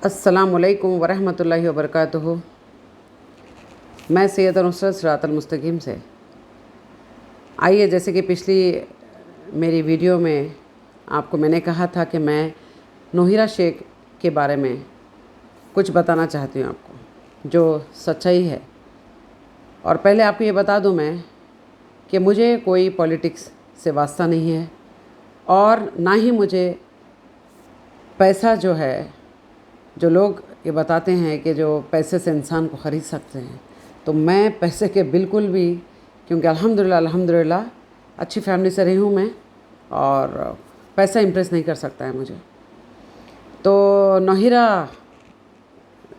अस्सलामुअलैकुम वरहमतुल्लाहि वबरकातुहू। मैं सैयद नुसरत सिरातल मुस्तकीम से। आइए, जैसे कि पिछली मेरी वीडियो में आपको मैंने कहा था कि मैं नोहिरा शेख के बारे में कुछ बताना चाहती हूँ आपको, जो सच्चाई है। और पहले आपको ये बता दूँ मैं कि मुझे कोई पॉलिटिक्स से वास्ता नहीं है और ना ही मुझे पैसा जो है, जो लोग ये बताते हैं कि जो पैसे से इंसान को ख़रीद सकते हैं, तो मैं पैसे के बिल्कुल भी, क्योंकि अल्हम्दुलिल्लाह अच्छी फैमिली से रही हूँ मैं, और पैसा इम्प्रेस नहीं कर सकता है मुझे। तो नोहिरा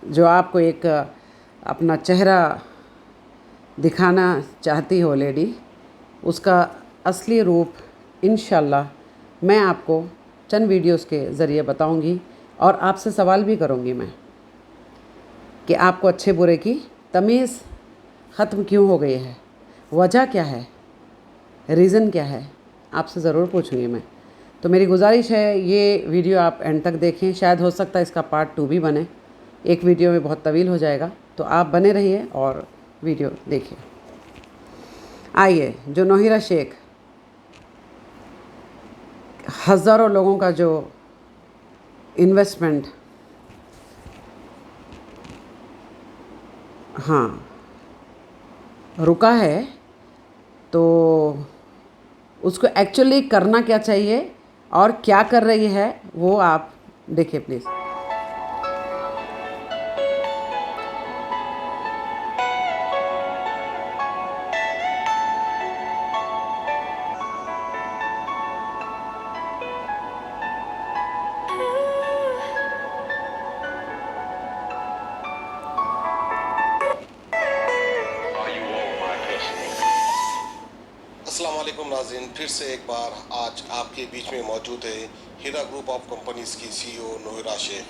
जो आपको एक अपना चेहरा दिखाना चाहती हो लेडी, उसका असली रूप इंशाल्लाह मैं आपको चंद वीडियोस के ज़रिए बताऊंगी और आपसे सवाल भी करूंगी मैं कि आपको अच्छे बुरे की तमीज़ ख़त्म क्यों हो गई है, वजह क्या है, रीज़न क्या है, आपसे ज़रूर पूछूंगी मैं। तो मेरी गुजारिश है ये वीडियो आप एंड तक देखें। शायद हो सकता है इसका पार्ट 2 भी बने, एक वीडियो में बहुत तवील हो जाएगा, तो आप बने रहिए और वीडियो देखिए। आइए, जो नोहिरा शेख हज़ारों लोगों का जो इन्वेस्टमेंट रुका है, तो उसको एक्चुअली करना क्या चाहिए और क्या कर रही है वो आप देखिए प्लीज़। अस्सलाम वालेकुम नाज़रीन, फिर से एक बार आज आपके बीच में मौजूद है हीरा ग्रुप ऑफ कंपनीज़ की सीईओ नोहिरा शेख,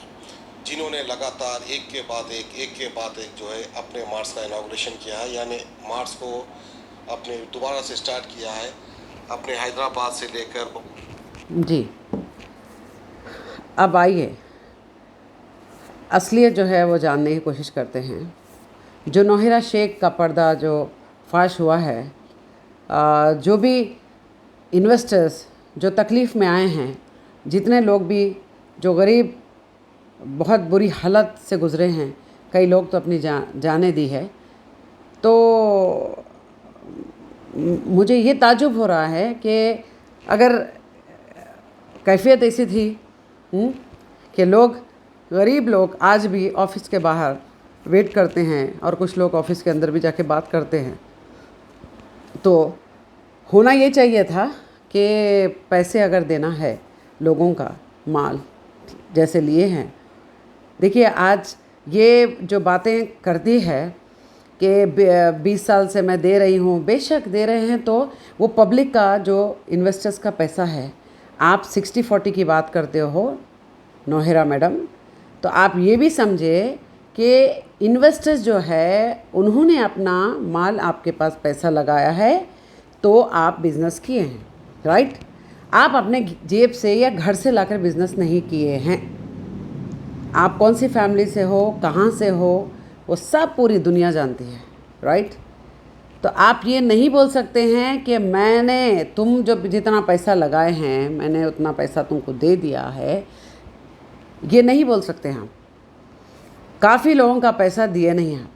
जिन्होंने लगातार एक के बाद एक जो है अपने मार्स का इनाग्रेशन किया है, यानी मार्स को अपने दोबारा से स्टार्ट किया है अपने हैदराबाद से लेकर। जी, अब आइए असलियत जो है वो जानने की कोशिश करते हैं। जो नोहिरा शेख का पर्दा जो फाश हुआ है, जो भी इन्वेस्टर्स जो तकलीफ़ में आए हैं, जितने लोग भी जो गरीब बहुत बुरी हालत से गुज़रे हैं, कई लोग तो अपनी जानें दी है, तो मुझे ये ताज्जुब हो रहा है कि अगर कैफियत ऐसी थी कि लोग, गरीब लोग आज भी ऑफ़िस के बाहर वेट करते हैं और कुछ लोग ऑफ़िस के अंदर भी जाके बात करते हैं, तो होना ये चाहिए था कि पैसे अगर देना है लोगों का माल जैसे लिए हैं। देखिए, आज ये जो बातें करती है कि 20 साल से मैं दे रही हूँ, बेशक दे रहे हैं, तो वो पब्लिक का जो इन्वेस्टर्स का पैसा है। आप 60-40 की बात करते हो नोहिरा मैडम, तो आप ये भी समझे कि इन्वेस्टर्स जो है उन्होंने अपना माल आपके पास पैसा लगाया है, तो आप बिज़नेस किए हैं, राइट। आप अपने जेब से या घर से लाकर बिज़नेस नहीं किए हैं। आप कौन सी फैमिली से हो, कहाँ से हो, वो सब पूरी दुनिया जानती है, राइट। तो आप ये नहीं बोल सकते हैं कि तुम जो जितना पैसा लगाए हैं मैंने उतना पैसा तुमको दे दिया है, ये नहीं बोल सकते हम। काफ़ी लोगों का पैसा दिए नहीं हैं।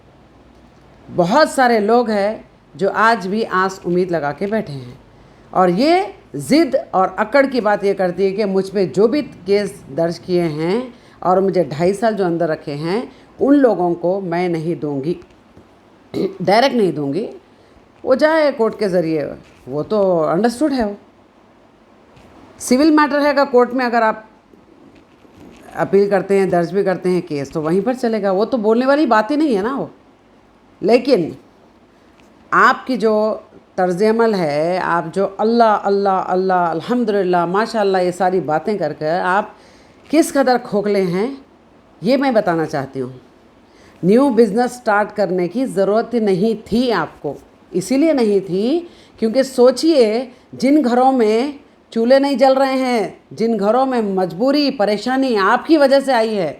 बहुत सारे लोग हैं जो आज भी आस उम्मीद लगा के बैठे हैं, और ये ज़िद और अकड़ की बात ये करती है कि मुझ पे जो भी केस दर्ज किए हैं और मुझे 2.5 साल जो अंदर रखे हैं, उन लोगों को मैं नहीं दूंगी, डायरेक्ट नहीं दूंगी। वो जाए कोर्ट के ज़रिए, वो तो अंडरस्टूड है। वो सिविल मैटर है, कोर्ट में अगर आप अपील करते हैं, दर्ज भी करते हैं केस, तो वहीं पर चलेगा। वो तो बोलने वाली बात ही नहीं है ना वो। लेकिन आपकी जो तर्ज़ अमल है, आप जो अल्लाह अल्लाह अल्लाह अल्हम्दुलिल्लाह माशाल्लाह ये सारी बातें कर कर आप किस कदर खोखले हैं, ये मैं बताना चाहती हूँ। न्यू बिज़नेस स्टार्ट करने की ज़रूरत नहीं थी आपको, इसीलिए नहीं थी क्योंकि सोचिए, जिन घरों में चूल्हे नहीं जल रहे हैं, जिन घरों में मजबूरी परेशानी आपकी वजह से आई है,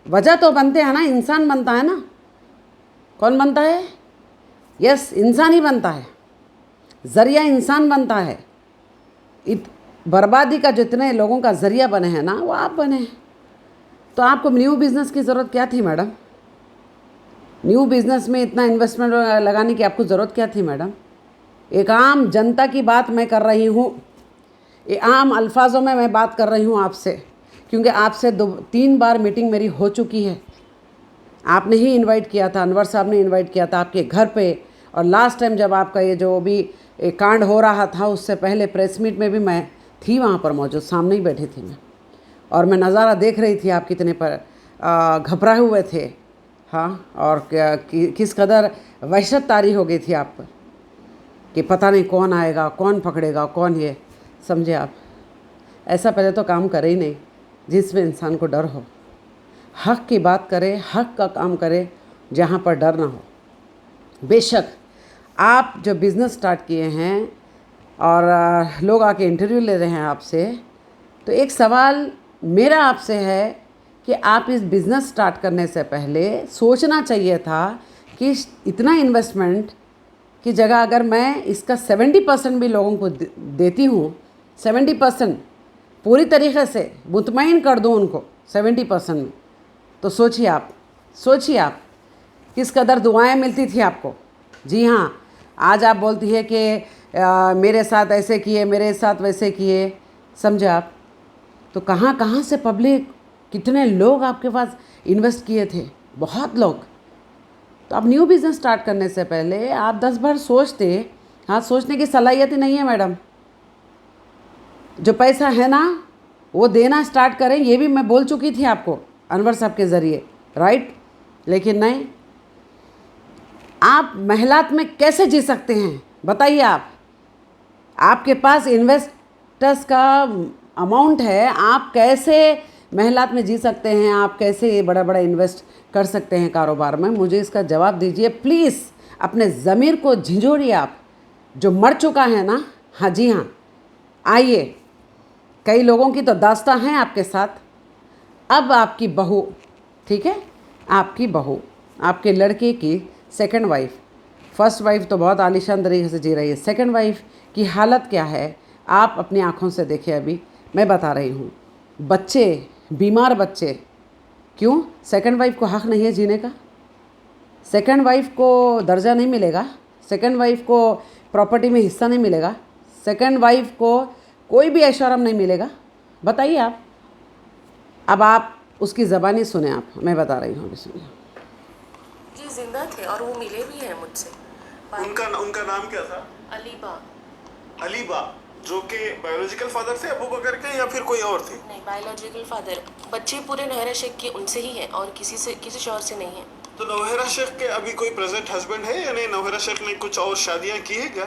वजह तो बनते हैं ना, इंसान बनता है ना। कौन बनता है? यस, इंसान ही बनता है, ज़रिया इंसान बनता है। बर्बादी का जितने लोगों का ज़रिया बने हैं ना, वो आप बने हैं। तो आपको न्यू बिज़नेस की ज़रूरत क्या थी मैडम? न्यू बिज़नेस में इतना इन्वेस्टमेंट लगाने की आपको ज़रूरत क्या थी मैडम? एक आम जनता की बात मैं कर रही हूँ, ये आम अल्फाजों में मैं बात कर रही हूँ आपसे, क्योंकि आपसे 2-3 बार मीटिंग मेरी हो चुकी है। आपने ही इनवाइट किया था, अनवर साहब ने इनवाइट किया था आपके घर पे, और लास्ट टाइम जब आपका ये जो भी कांड हो रहा था उससे पहले प्रेस मीट में भी मैं थी वहाँ पर मौजूद, सामने ही बैठी थी मैं, और मैं नज़ारा देख रही थी आप कितने पर घबराए हुए थे। हाँ, और किस कदर वहशत तारी हो गई थी आप पर कि पता नहीं कौन आएगा, कौन पकड़ेगा, कौन ये, समझे आप। ऐसा पहले तो काम करे ही नहीं जिसमें इंसान को डर हो। हक़ की बात करे, हक़ का काम करे, जहाँ पर डर ना हो। बेशक आप जो बिज़नेस स्टार्ट किए हैं और लोग आके इंटरव्यू ले रहे हैं आपसे, तो एक सवाल मेरा आपसे है कि आप इस बिज़नेस स्टार्ट करने से पहले सोचना चाहिए था कि इतना इन्वेस्टमेंट की जगह अगर मैं इसका 70% भी लोगों को देती हूँ, 70% पूरी तरीक़े से मुतमईन कर दूँ उनको 70% में, तो सोचिए आप किस कदर दुआएं मिलती थी आपको। जी हाँ, आज आप बोलती है कि मेरे साथ ऐसे किए, मेरे साथ वैसे किए, समझे आप। तो कहाँ कहाँ से पब्लिक, कितने लोग आपके पास इन्वेस्ट किए थे, बहुत लोग। तो आप न्यू बिज़नेस स्टार्ट करने से पहले आप 10 बार सोचते। हाँ, सोचने की सलाहियत ही नहीं है मैडम। जो पैसा है ना वो देना स्टार्ट करें, ये भी मैं बोल चुकी थी आपको अनवर साहब के ज़रिए, राइट। लेकिन नहीं, आप महलात में कैसे जी सकते हैं बताइए आप। आपके पास इन्वेस्टर्स का अमाउंट है, आप कैसे महलात में जी सकते हैं? आप कैसे बड़ा बड़ा इन्वेस्ट कर सकते हैं कारोबार में? मुझे इसका जवाब दीजिए प्लीज़। अपने ज़मीर को झिझोड़िए आप, जो मर चुका है ना। हाँ जी हाँ, आइए, कई लोगों की तो दास्तां हैं आपके साथ। अब आपकी बहू, ठीक है, आपकी बहू, आपके लड़के की सेकंड वाइफ, फर्स्ट वाइफ तो बहुत आलीशान तरीके से जी रही है, सेकंड वाइफ की हालत क्या है आप अपनी आँखों से देखिए। अभी मैं बता रही हूँ, बच्चे, बीमार बच्चे। क्यों? सेकंड वाइफ को हक़ नहीं है जीने का? सेकंड वाइफ को दर्जा नहीं मिलेगा? सेकंड वाइफ को प्रॉपर्टी में हिस्सा नहीं मिलेगा? सेकंड वाइफ को कोई भी ऐशोआराम नहीं मिलेगा? बताइए आप। अब आप उसकी ज़बानी सुने, आप, मैं बता रही हूँ, अभी सुनिए। जी जिंदा थे और वो मिले भी हैं मुझसे। उनका नाम क्या था? अलीबा, जो कि बायोलॉजिकल फादर थे अबू बकर के या फिर कोई और थे? नहीं, बायोलॉजिकल फादर। बच्चे पूरे नौहरा शेख के उनसे ही हैं और किसी शौहर से नहीं है। तो नौहरा शेख के अभी कोई प्रेजेंट हस्बैंड है या नहीं? नौहरा शेख ने कुछ और शादियां की है क्या?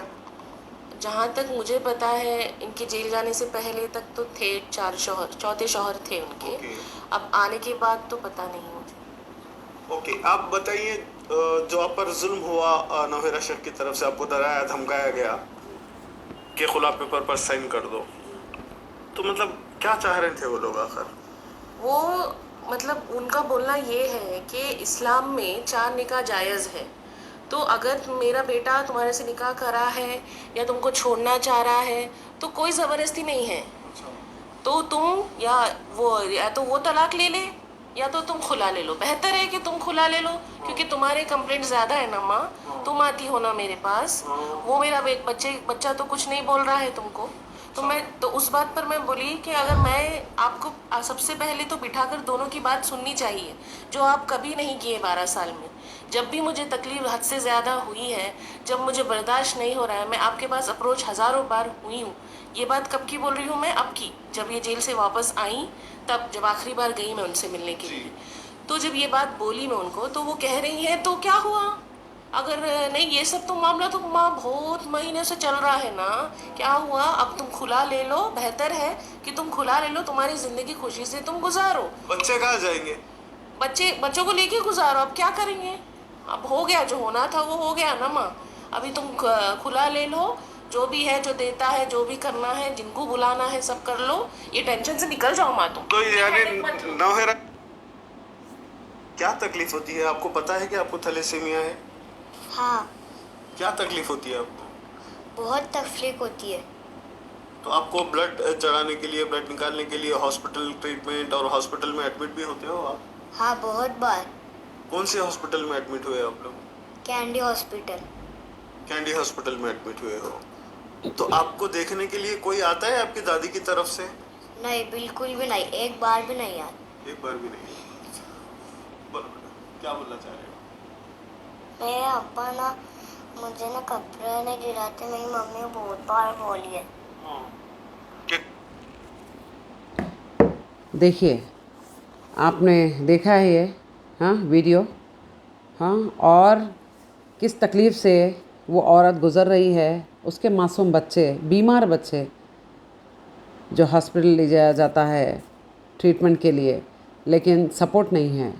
जहाँ तक मुझे पता है, इनके जेल जाने से पहले तक तो थे 4 शौहर, चौथे शौहर थे उनके। अब आने के बाद तो पता नहीं मुझे। ओके, आप बताइए, जो आप पर जुल्म हुआ नौहरा शेख की तरफ से, आपको डराया धमकाया गया कि खुला पेपर पर साइन कर दो, तो मतलब क्या चाह रहे थे वो लोग आखिर? वो मतलब उनका बोलना ये है कि इस्लाम में 4 निकाह जायज़ है। तो अगर मेरा बेटा तुम्हारे से निकाह करा है या तुमको छोड़ना चाह रहा है तो कोई ज़बरदस्ती नहीं है। तो तुम या तो वो तलाक ले ले या तो तुम खुला ले लो। बेहतर है कि तुम खुला ले लो, क्योंकि तुम्हारे कंप्लेंट ज़्यादा है ना माँ, तुम आती हो ना मेरे पास। वो मेरा बच्चा तो कुछ नहीं बोल रहा है तुमको। तो उस बात पर मैं बोली कि अगर मैं आपको सबसे पहले तो बिठाकर दोनों की बात सुननी चाहिए, जो आप कभी नहीं किए 12 साल में। जब भी मुझे तकलीफ हद से ज़्यादा हुई है, जब मुझे बर्दाश्त नहीं हो रहा है, मैं आपके पास अप्रोच हज़ारों बार हुई हूँ। ये बात कब की बोल रही हूँ मैं? अब की, जब ये जेल से वापस आई तब, जब आखिरी बार गई मैं उनसे मिलने के लिए। तो जब ये बात बोली मैं उनको, तो वो कह रही हैं तो क्या हुआ? अगर नहीं, ये सब तो मामला तो माँ बहुत महीने से चल रहा है ना, क्या हुआ? अब तुम खुला ले लो, बेहतर है कि तुम खुला ले लो, तुम्हारी ज़िंदगी खुशी से तुम गुजारो। बच्चे कहाँ जाएंगे? बच्चों को लेके गुजारो, अब क्या करेंगे? अब हो गया, जो होना था वो हो गया ना माँ। अभी तुम खुला ले लो, जो भी है, जो देता है, जो भी करना है, जिनको बुलाना है सब कर लो, ये टेंशन से निकल जाओ माँ तुम। तो यानी नौहरा क्या तकलीफ होती है? आपको पता है कि आपको थैलेसीमिया है? हाँ, क्या तकलीफ होती है आपको? बहुत तकलीफ होती है। तो आपको ब्लड चढ़ाने के लिए, ब्लड निकालने के लिए हॉस्पिटल ट्रीटमेंट और हॉस्पिटल में एडमिट भी होते हो आप? हाँ, बहुत बार। कौन से हॉस्पिटल में एडमिट हुए आप लोग? Candy hospital. कैंडी हॉस्पिटल में एडमिट हुए हो। तो आपको देखने के लिए कोई आता है आपकी दादी की तरफ से? नहीं, बिल्कुल भी नहीं, एक बार भी नहीं आया। एक बार भी नहीं। बोलो बेटा, क्या बोलना चाह रहे हो? मेरे अब्बा ना मुझे ना कपड़े नहीं दिलाते, मेरी मम्मी बहुत बार बोली है। देखिए, आपने देखा है ये वीडियो, और किस तकलीफ़ से वो औरत गुज़र रही है। उसके मासूम बच्चे, बीमार बच्चे जो हॉस्पिटल ले जाया जाता है ट्रीटमेंट के लिए, लेकिन सपोर्ट नहीं है।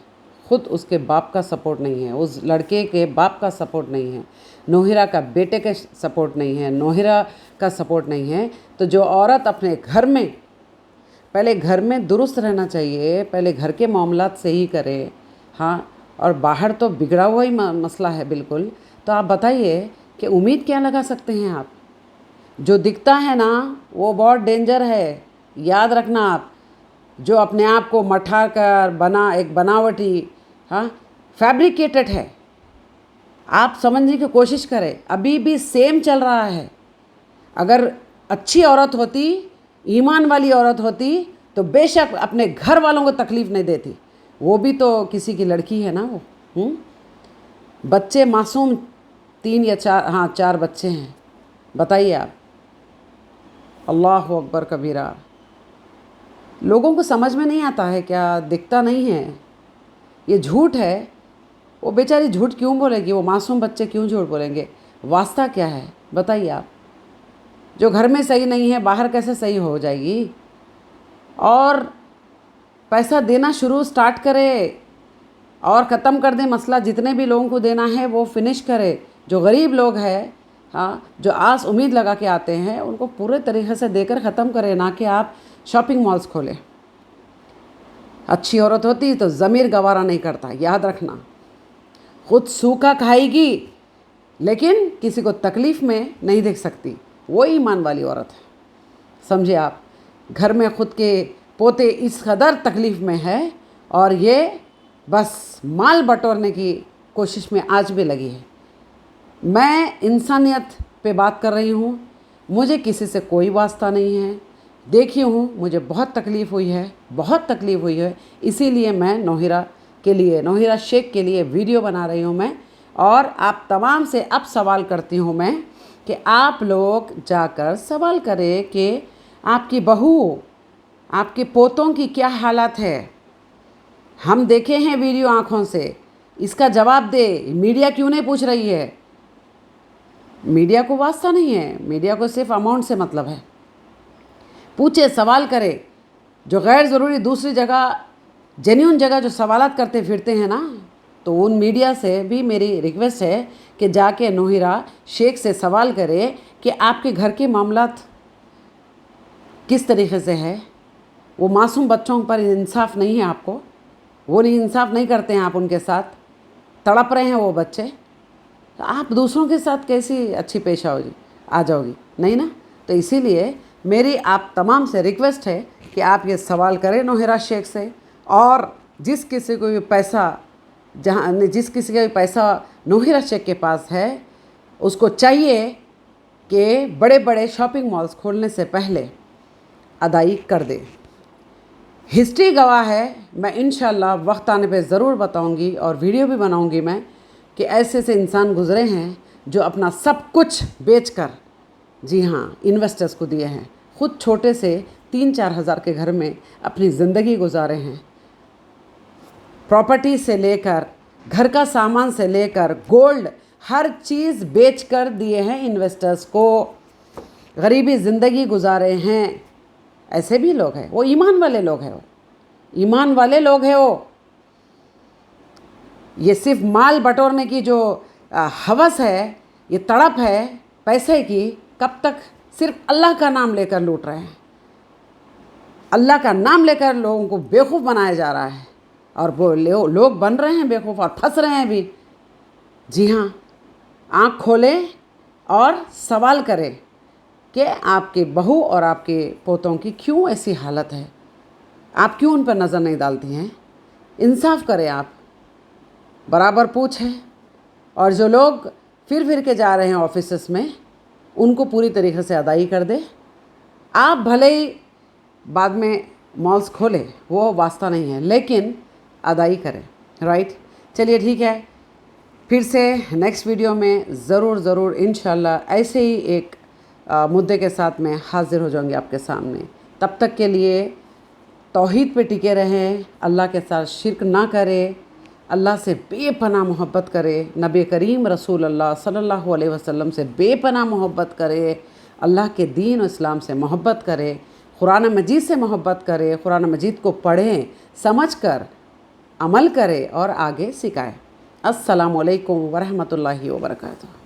ख़ुद उसके बाप का सपोर्ट नहीं है, उस लड़के के बाप का सपोर्ट नहीं है, नोहिरा का बेटे के सपोर्ट नहीं है, नोहिरा का सपोर्ट नहीं है। तो जो औरत अपने घर में, पहले घर में दुरुस्त रहना चाहिए, पहले घर के मामलात सही करे, और बाहर तो बिगड़ा हुआ ही मसला है बिल्कुल। तो आप बताइए कि उम्मीद क्या लगा सकते हैं आप? जो दिखता है ना वो बहुत डेंजर है, याद रखना आप। जो अपने आप को मठा कर एक बनावटी फैब्रिकेटेड है, आप समझने की कोशिश करें, अभी भी सेम चल रहा है। अगर अच्छी औरत होती, ईमान वाली औरत होती, तो बेशक अपने घर वालों को तकलीफ़ नहीं देती। वो भी तो किसी की लड़की है ना वो। बच्चे मासूम 3 या 4 बच्चे हैं, बताइए आप। अल्लाह अकबर कबीरा। लोगों को समझ में नहीं आता है क्या? दिखता नहीं है, ये झूठ है। वो बेचारी झूठ क्यों बोलेगी? वो मासूम बच्चे क्यों झूठ बोलेंगे? वास्ता क्या है बताइए आप। जो घर में सही नहीं है बाहर कैसे सही हो जाएगी? और पैसा देना स्टार्ट करे और ख़त्म कर दे मसला। जितने भी लोगों को देना है वो फिनिश करे। जो गरीब लोग हैं, जो आस उम्मीद लगा के आते हैं, उनको पूरे तरीके से देकर ख़त्म करें, ना कि आप शॉपिंग मॉल्स खोलें। अच्छी औरत होती तो ज़मीर गवारा नहीं करता, याद रखना। खुद सूखा खाएगी लेकिन किसी को तकलीफ़ में नहीं देख सकती, वो ईमान वाली औरत है, समझे आप। घर में खुद के पोते इस कदर तकलीफ़ में है और ये बस माल बटोरने की कोशिश में आज भी लगी है। मैं इंसानियत पे बात कर रही हूँ, मुझे किसी से कोई वास्ता नहीं है। देखी हूँ, मुझे बहुत तकलीफ़ हुई है, बहुत तकलीफ़ हुई है। इसीलिए मैं नोहिरा शेख के लिए वीडियो बना रही हूँ मैं। और आप तमाम से अब सवाल करती हूँ मैं कि आप लोग जाकर सवाल करें कि आपकी बहू, आपके पोतों की क्या हालत है। हम देखे हैं वीडियो आँखों से, इसका जवाब दे। मीडिया क्यों नहीं पूछ रही है? मीडिया को वास्ता नहीं है, मीडिया को सिर्फ अमाउंट से मतलब है। पूछे, सवाल करे। जो गैर ज़रूरी दूसरी जगह, जेन्युइन जगह जो सवालात करते फिरते हैं ना, तो उन मीडिया से भी मेरी रिक्वेस्ट है कि जाके नोहिरा शेख से सवाल करे कि आपके घर के मामलात किस तरीके से है। वो मासूम बच्चों पर इंसाफ नहीं है आपको, वो नहीं इंसाफ नहीं करते हैं आप उनके साथ, तड़प रहे हैं वो बच्चे। तो आप दूसरों के साथ कैसी अच्छी पेश आ जाओगी? नहीं ना। तो इसीलिए मेरी आप तमाम से रिक्वेस्ट है कि आप ये सवाल करें नोहिरा शेख से। और जिस किसी को भी पैसा नोहिरा शेख के पास है, उसको चाहिए कि बड़े बड़े शॉपिंग मॉल्स खोलने से पहले अदाई कर दे। हिस्ट्री गवाह है, मैं इंशाल्लाह वक्त आने पे ज़रूर बताऊंगी और वीडियो भी बनाऊंगी मैं, कि ऐसे से इंसान गुज़रे हैं जो अपना सब कुछ बेचकर, जी हाँ, इन्वेस्टर्स को दिए हैं। ख़ुद छोटे से 3-4 हज़ार के घर में अपनी ज़िंदगी गुजारे हैं। प्रॉपर्टी से लेकर, घर का सामान से लेकर, गोल्ड, हर चीज़ बेचकर दिए हैं इन्वेस्टर्स को। गरीबी ज़िंदगी गुजारे हैं। ऐसे भी लोग हैं, वो ईमान वाले लोग हैं, वो ईमान वाले लोग हैं। वो ये सिर्फ माल बटोरने की जो हवस है, ये तड़प है पैसे की, कब तक सिर्फ अल्लाह का नाम लेकर लूट रहे हैं। अल्लाह का नाम लेकर लोगों को बेवकूफ़ बनाया जा रहा है और वो लोग बन रहे हैं बेवकूफ़ और फंस रहे हैं भी। जी हाँ, आँख खोलें और सवाल करें कि आपके बहू और आपके पोतों की क्यों ऐसी हालत है, आप क्यों उन पर नज़र नहीं डालती हैं। इंसाफ करें, आप बराबर पूछें। और जो लोग फिर के जा रहे हैं ऑफिसेस में, उनको पूरी तरीके से अदाई कर दे। आप भले ही बाद में मॉल्स खोलें, वो वास्ता नहीं है, लेकिन अदाई करें। राइट, चलिए ठीक है, फिर से नेक्स्ट वीडियो में ज़रूर इंशाल्लाह ऐसे ही एक मुद्दे के साथ मैं हाज़िर हो जाऊंगी आपके सामने। तब तक के लिए तौहीद पे टिके रहें, अल्लाह के साथ शिर्क ना करें, अल्लाह से बेपनाह मोहब्बत करें, नबी करीम रसूल अल्लाह सल्लल्लाहु अलैहि वसल्लम से बेपनाह मोहब्बत करें, अल्लाह के दीन और इस्लाम से मोहब्बत करें, कुरान मजीद से मोहब्बत करें, कुरान मजीद को पढ़ें, समझकर अमल करें और आगे सिखाएं। अस्सलामु अलैकुम वरहमतुल्लाहि वबरकातुहू।